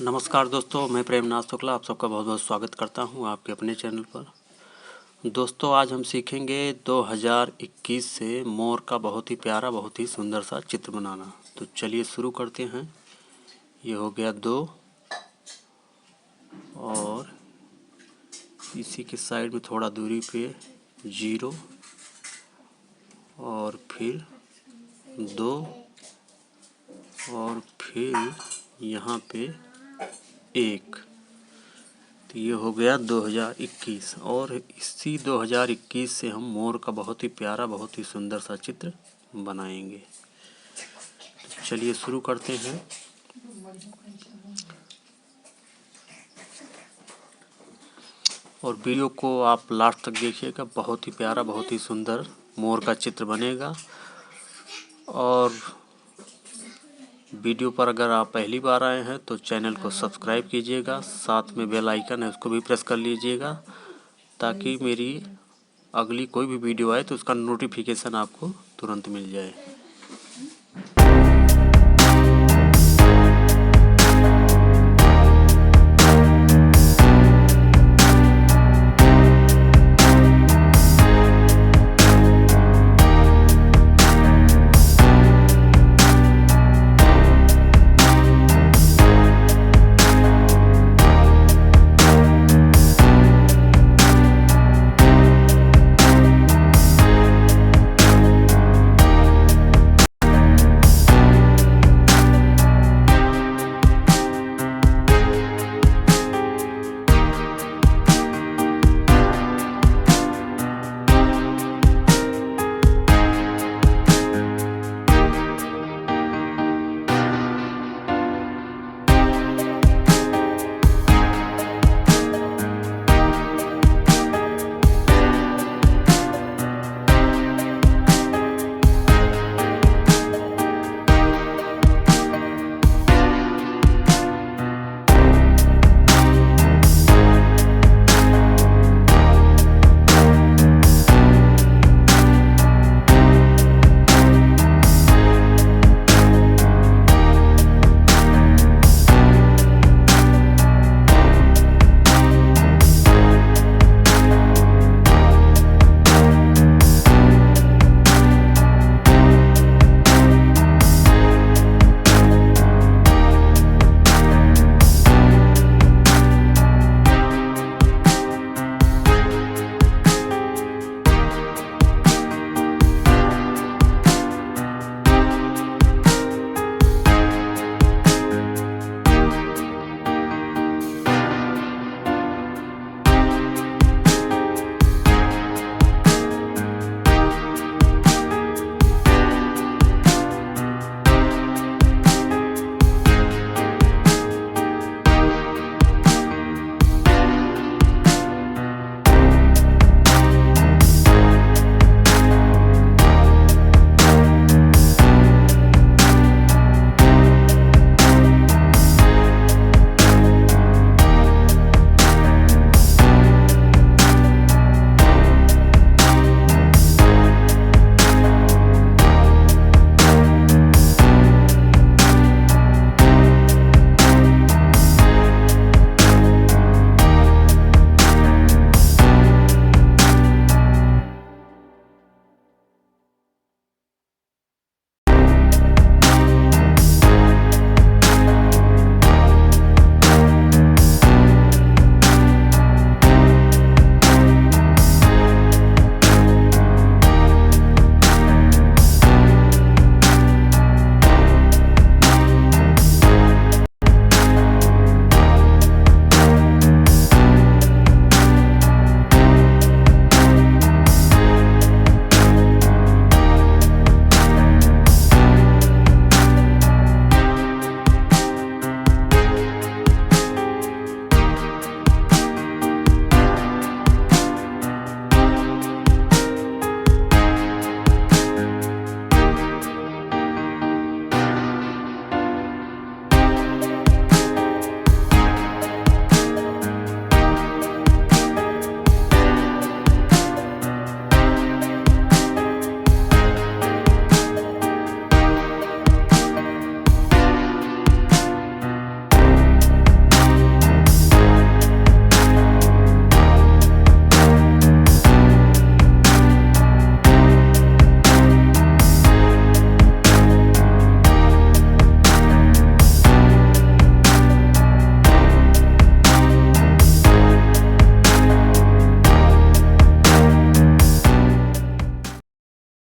नमस्कार दोस्तों, मैं प्रेमनाथ शुक्ला आप सबका बहुत बहुत स्वागत करता हूं आपके अपने चैनल पर। दोस्तों, आज हम सीखेंगे 2021 से मोर का बहुत ही प्यारा, बहुत ही सुंदर सा चित्र बनाना। तो चलिए शुरू करते हैं। ये हो गया 2 और इसी के साइड में थोड़ा दूरी पे 0 और फिर 2 और फिर यहाँ पे 1। तो ये हो गया 2021 और इसी 2021 से हम मोर का बहुत ही प्यारा, बहुत ही सुंदर सा चित्र बनाएंगे। तो चलिए शुरू करते हैं। और वीडियो को आप लास्ट तक देखिएगा, बहुत ही प्यारा, बहुत ही सुंदर मोर का चित्र बनेगा। और वीडियो पर अगर आप पहली बार आए हैं तो चैनल को सब्सक्राइब कीजिएगा, साथ में बेल आइकन है उसको भी प्रेस कर लीजिएगा, ताकि मेरी अगली कोई भी वीडियो आए तो उसका नोटिफिकेशन आपको तुरंत मिल जाए।